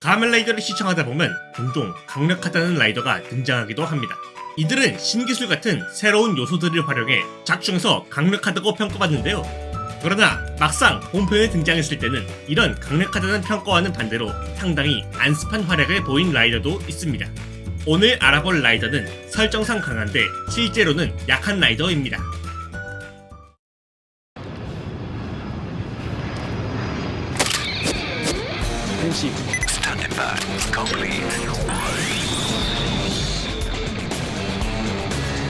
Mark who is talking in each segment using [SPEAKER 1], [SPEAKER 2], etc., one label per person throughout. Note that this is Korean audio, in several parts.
[SPEAKER 1] 가면라이더를 시청하다 보면 종종 강력하다는 라이더가 등장하기도 합니다. 이들은 신기술 같은 새로운 요소들을 활용해 작중에서 강력하다고 평가받는데요. 그러나 막상 본편에 등장했을 때는 이런 강력하다는 평가와는 반대로 상당히 안습한 활약을 보인 라이더도 있습니다. 오늘 알아볼 라이더는 설정상 강한데 실제로는 약한 라이더입니다.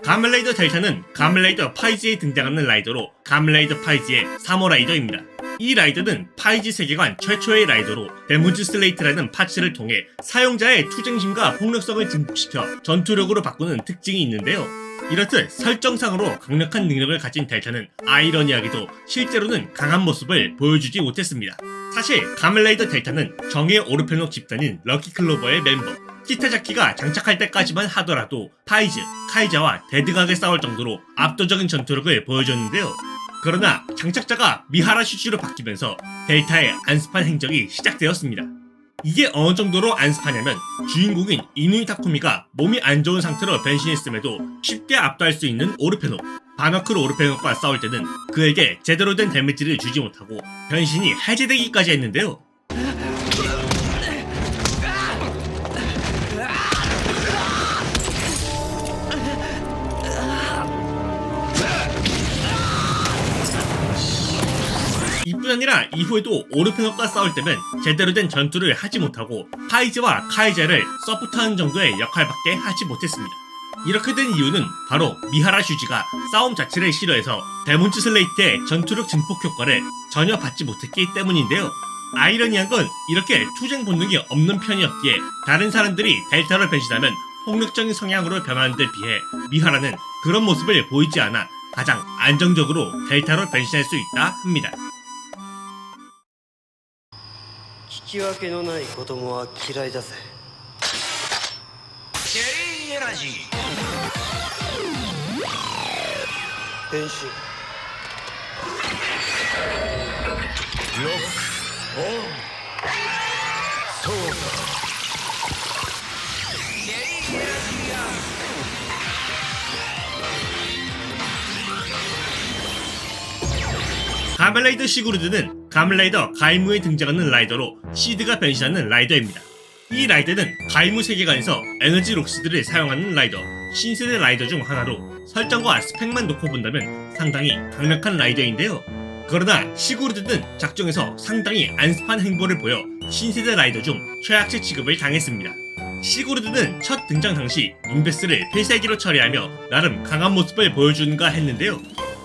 [SPEAKER 1] 가면라이더 델타는 가면라이더 파이즈에 등장하는 라이더로 가면라이더 파이즈의 3호 라이더입니다. 이 라이더는 파이즈 세계관 최초의 라이더로 데몬즈 슬레이트라는 파츠를 통해 사용자의 투쟁심과 폭력성을 증폭시켜 전투력으로 바꾸는 특징이 있는데요. 이렇듯 설정상으로 강력한 능력을 가진 델타는 아이러니하게도 실제로는 강한 모습을 보여주지 못했습니다. 사실 가면라이더 델타는 정의 오르페녹 집단인 럭키클로버의 멤버 키타자키가 장착할 때까지만 하더라도 파이즈, 카이자와 데드각에 싸울 정도로 압도적인 전투력을 보여줬는데요. 그러나 장착자가 미하라 슈즈로 바뀌면서 델타의 안습한 행적이 시작되었습니다. 이게 어느 정도로 안습하냐면 주인공인 이누이 타쿠미가 몸이 안 좋은 상태로 변신했음에도 쉽게 압도할 수 있는 오르페녹 바너클 오르페녹과 싸울 때는 그에게 제대로 된 데미지를 주지 못하고 변신이 해제되기까지 했는데요. 이뿐 아니라 이후에도 오르페녹과 싸울 때면 제대로 된 전투를 하지 못하고 파이즈와 카이자를 서포트하는 정도의 역할밖에 하지 못했습니다. 이렇게 된 이유는 바로 미하라 슈지가 싸움 자체를 싫어해서 데몬즈 슬레이트의 전투력 증폭 효과를 전혀 받지 못했기 때문인데요. 아이러니한 건 이렇게 투쟁 본능이 없는 편이었기에 다른 사람들이 델타로 변신하면 폭력적인 성향으로 변하는 데 비해 미하라는 그런 모습을 보이지 않아 가장 안정적으로 델타로 변신할 수 있다 합니다.
[SPEAKER 2] 聞き分けのない子供は嫌いだぜ。
[SPEAKER 3] チェリーエナジー
[SPEAKER 2] 変身。
[SPEAKER 3] ロックオンそうかチェリーエナジーや
[SPEAKER 1] 가면라이더 시구르드는 가면라이더 가이무에 등장하는 라이더로 시드가 변신하는 라이더입니다. 이 라이더는 가이무 세계관에서 에너지 록시드를 사용하는 라이더, 신세대 라이더 중 하나로 설정과 스펙만 놓고 본다면 상당히 강력한 라이더인데요. 그러나 시구르드는 작중에서 상당히 안습한 행보를 보여 신세대 라이더 중 최악체 취급을 당했습니다. 시구르드는 첫 등장 당시 인베스를 필살기로 처리하며 나름 강한 모습을 보여주는가 했는데요.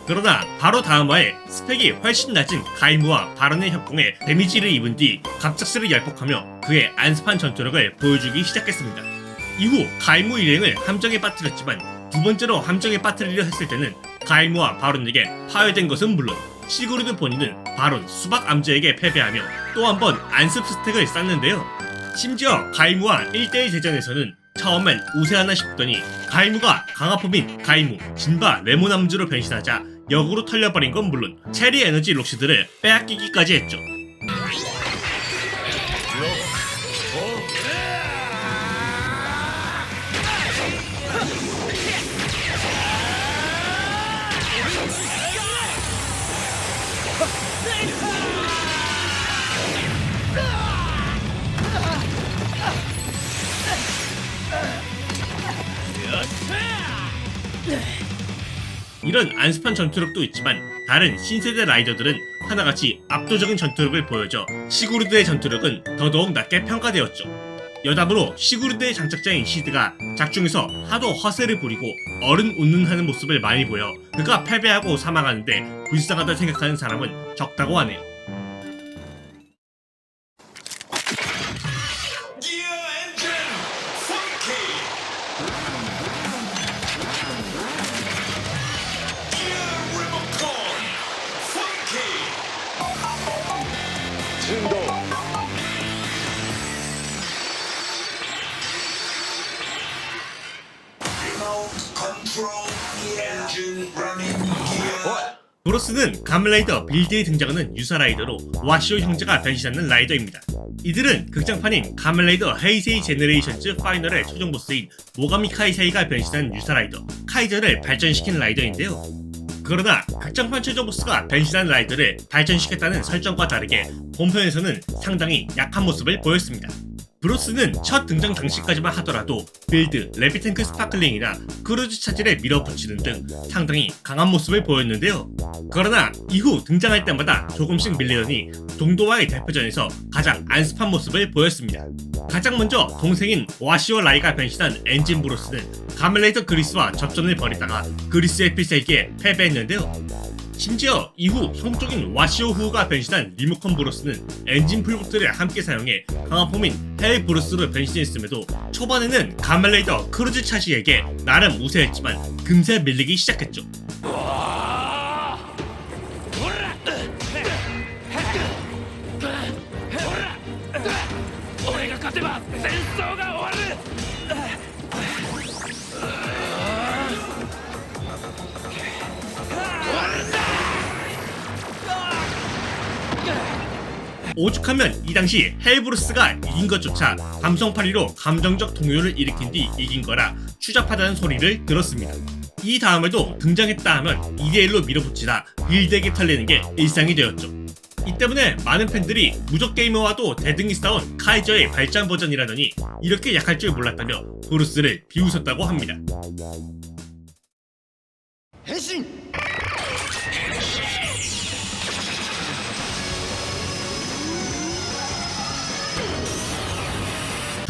[SPEAKER 1] 그러나 바로 다음 화에 스펙이 훨씬 낮은 가이무와 바론의 협공에 데미지를 입은 뒤 갑작스레 열폭하며 그의 안습한 전투력을 보여주기 시작했습니다. 이후 가이무 일행을 함정에 빠뜨렸지만 두 번째로 함정에 빠뜨리려 했을 때는 가이무와 바론에게 파괴된 것은 물론 시구르드 본인은 바론 수박 암제에게 패배하며 또 한 번 안습 스택을 쌓는데요. 심지어 가이무와 1대1 대전에서는 처음엔 우세하나 싶더니 가이무가 강화폼인 가이무, 진바, 레몬암주로 변신하자 역으로 털려버린 건 물론 체리 에너지 록시드를 빼앗기기까지 했죠. 이런 안습한 전투력도 있지만 다른 신세대 라이더들은 하나같이 압도적인 전투력을 보여줘 시구르드의 전투력은 더더욱 낮게 평가되었죠. 여담으로 시구르드의 장착자인 시드가 작중에서 하도 허세를 부리고 어른 웃는 하는 모습을 많이 보여 그가 패배하고 사망하는데 불쌍하다 생각하는 사람은 적다고 하네요.
[SPEAKER 3] Control the engine running gear.
[SPEAKER 1] 브로스는 가면라이더 빌드에 등장하는 유사 라이더로 와시오 형제가 변신하는 라이더입니다. 이들은 극장판인 가면라이더 헤이세이 제너레이션즈 파이널의 최종 보스인 모가미 카이사이가 변신한 유사 라이더 카이저를 발전시킨 라이더인데요. 그러나 극장판 최종 보스가 변신한 라이더를 발전시켰다는 설정과 다르게 본편에서는 상당히 약한 모습을 보였습니다. 브로스는 첫 등장 당시까지만 하더라도 빌드, 레비탱크 스파클링이나 크루즈 차지를 밀어붙이는 등 상당히 강한 모습을 보였는데요. 그러나 이후 등장할 때마다 조금씩 밀리더니 동도와의 대표전에서 가장 안습한 모습을 보였습니다. 가장 먼저 동생인 와시오 라이가 변신한 엔진 브로스는 가면라이더 그리스와 접전을 벌이다가 그리스의 필살기에 패배했는데요. 심지어 이후 형 쪽인 와시오 후가 변신한 리모컨 브로스는 엔진 풀보트를 함께 사용해 강화폼인 헬 브로스로 변신했음에도 초반에는 가면라이더 크루즈 차시에게 나름 우세했지만 금세 밀리기 시작했죠. 오죽하면 이 당시 헬브루스가 이긴 것조차 감성팔이로 감정적 동요를 일으킨 뒤 이긴 거라 추잡하다는 소리를 들었습니다. 이 다음에도 등장했다 하면 2대1로 밀어붙이다 빌드에게 털리는 게 일상이 되었죠. 이 때문에 많은 팬들이 무적게이머와도 대등히 싸운 카이저의 발전 버전이라더니 이렇게 약할 줄 몰랐다며 브루스를 비웃었다고 합니다.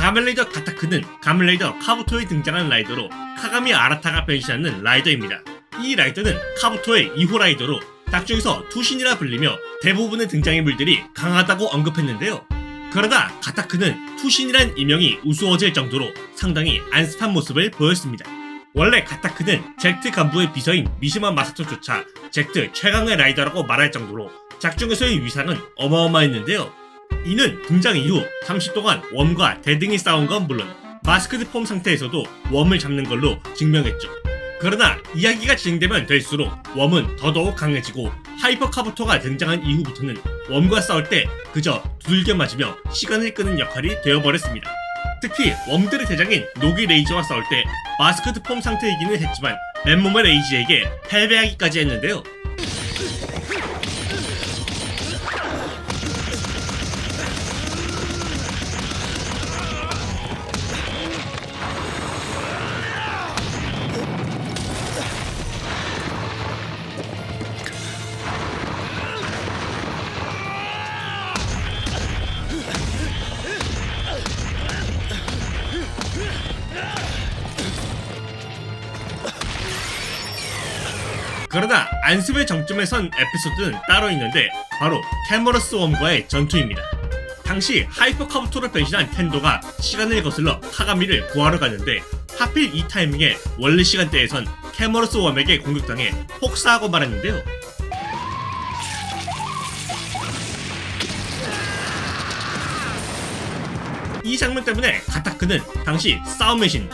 [SPEAKER 1] 가면라이더 가타크는 가면라이더 카부토에 등장한 라이더로 카가미 아라타가 변신하는 라이더입니다. 이 라이더는 카부토의 2호 라이더로 작중에서 투신이라 불리며 대부분의 등장인물들이 강하다고 언급했는데요. 그러다 가타크는 투신이란 이명이 우스워질 정도로 상당히 안습한 모습을 보였습니다. 원래 가타크는 젝트 간부의 비서인 미시마 마사토조차 젝트 최강의 라이더라고 말할 정도로 작중에서의 위상은 어마어마했는데요. 이는 등장 이후 잠시 동안 웜과 대등히 싸운 건 물론 마스크드 폼 상태에서도 웜을 잡는 걸로 증명했죠. 그러나 이야기가 진행되면 될수록 웜은 더더욱 강해지고 하이퍼 카부토가 등장한 이후부터는 웜과 싸울 때 그저 두들겨 맞으며 시간을 끄는 역할이 되어버렸습니다. 특히 웜들의 대장인 노기 레이저와 싸울 때 마스크드 폼 상태이기는 했지만 맨몸의 레이지에게 패배하기까지 했는데요. 그러나 안습의 정점에 선 에피소드는 따로 있는데 바로 캐머러스 웜과의 전투입니다. 당시 하이퍼 카부토로 변신한 텐도가 시간을 거슬러 카가미를 구하러 갔는데 하필 이 타이밍에 원래 시간대에선 캐머러스 웜에게 공격당해 폭사하고 말았는데요. 이 장면 때문에 가타크는 당시 싸움의 신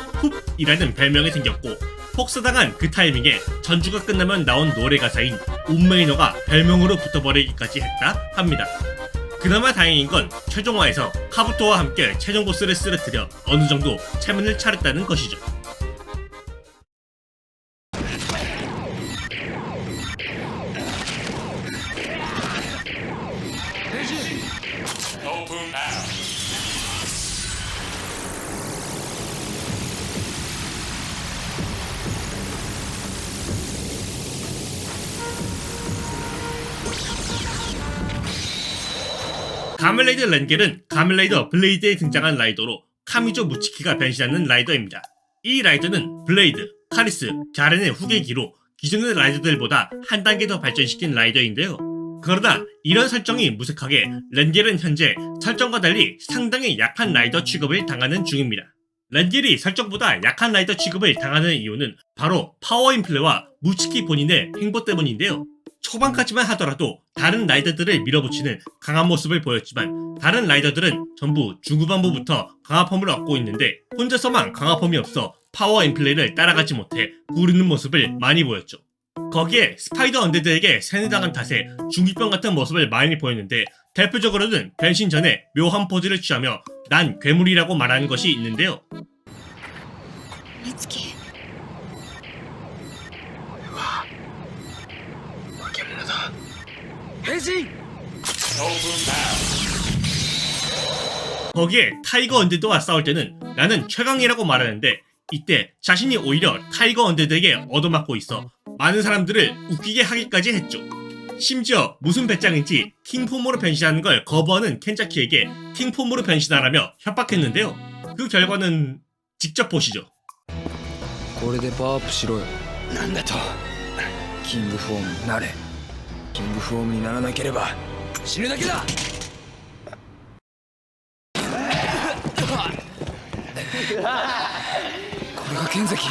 [SPEAKER 1] 훅이라는 별명이 생겼고 폭사당한 그 타이밍에 전주가 끝나면 나온 노래 가사인 운메이너가 별명으로 붙어버리기까지 했다 합니다. 그나마 다행인 건 최종화에서 카부토와 함께 최종 보스를 쓰러뜨려 어느 정도 체면을 차렸다는 것이죠. 가면라이더 렌겔은 가면라이더 블레이드에 등장한 라이더로 카미조 무치키가 변신하는 라이더입니다. 이 라이더는 블레이드, 카리스, 자렌의 후계기로 기존의 라이더들보다 한 단계 더 발전시킨 라이더인데요. 그러나 이런 설정이 무색하게 렌겔은 현재 설정과 달리 상당히 약한 라이더 취급을 당하는 중입니다. 렌겔이 설정보다 약한 라이더 취급을 당하는 이유는 바로 파워 인플레와 무치키 본인의 행보 때문인데요. 초반까지만 하더라도 다른 라이더들을 밀어붙이는 강한 모습을 보였지만 다른 라이더들은 전부 중후반부부터 강화폼을 얻고 있는데 혼자서만 강화폼이 없어 파워 인플레이를 따라가지 못해 구르는 모습을 많이 보였죠. 거기에 스파이더 언데드에게 세뇌당한 탓에 중이병 같은 모습을 많이 보였는데 대표적으로는 변신 전에 묘한 포즈를 취하며 난 괴물이라고 말하는 것이 있는데요.
[SPEAKER 4] 美月
[SPEAKER 3] 化け物だ
[SPEAKER 1] 거기에 타이거 언데드와 싸울 때는 나는 최강이라고 말하는데 이때 자신이 오히려 타이거 언데드에게 얻어맞고 있어 많은 사람들을 웃기게 하기까지 했죠. 심지어 무슨 배짱인지 킹폼으로 변신하는 걸 거부하는 켄자키에게 킹폼으로 변신하라며 협박했는데요. 그 결과는 직접 보시죠.
[SPEAKER 5] これでパワーアップしろよ。
[SPEAKER 3] なんだと
[SPEAKER 5] キングフォームになれ。キングフォームにならなければ死ぬだけだ。これが剣崎。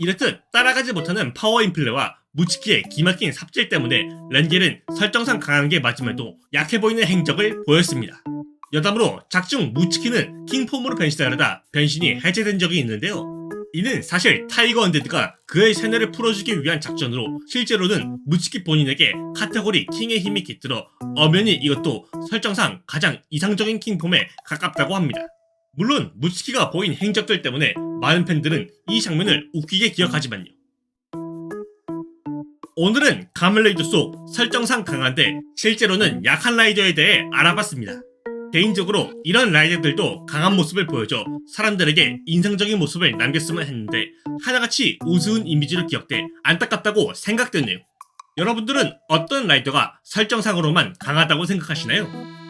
[SPEAKER 1] 이렇듯 따라가지 못하는 파워 인플레와 무치키의 기막힌 삽질 때문에 렌겔은 설정상 강한 게 맞음에도 약해 보이는 행적을 보였습니다. 여담으로 작중 무치키는 킹폼으로 변신하려다 변신이 해제된 적이 있는데요. 이는 사실 타이거 언데드가 그의 세뇌를 풀어주기 위한 작전으로 실제로는 무치키 본인에게 카테고리 킹의 힘이 깃들어 엄연히 이것도 설정상 가장 이상적인 킹폼에 가깝다고 합니다. 물론 무치키가 보인 행적들 때문에 많은 팬들은 이 장면을 웃기게 기억하지만요. 오늘은 가면레이더 속 설정상 강한데 실제로는 약한 라이더에 대해 알아봤습니다. 개인적으로 이런 라이더들도 강한 모습을 보여줘 사람들에게 인상적인 모습을 남겼으면 했는데 하나같이 우스운 이미지로 기억돼 안타깝다고 생각되네요. 여러분들은 어떤 라이더가 설정상으로만 강하다고 생각하시나요?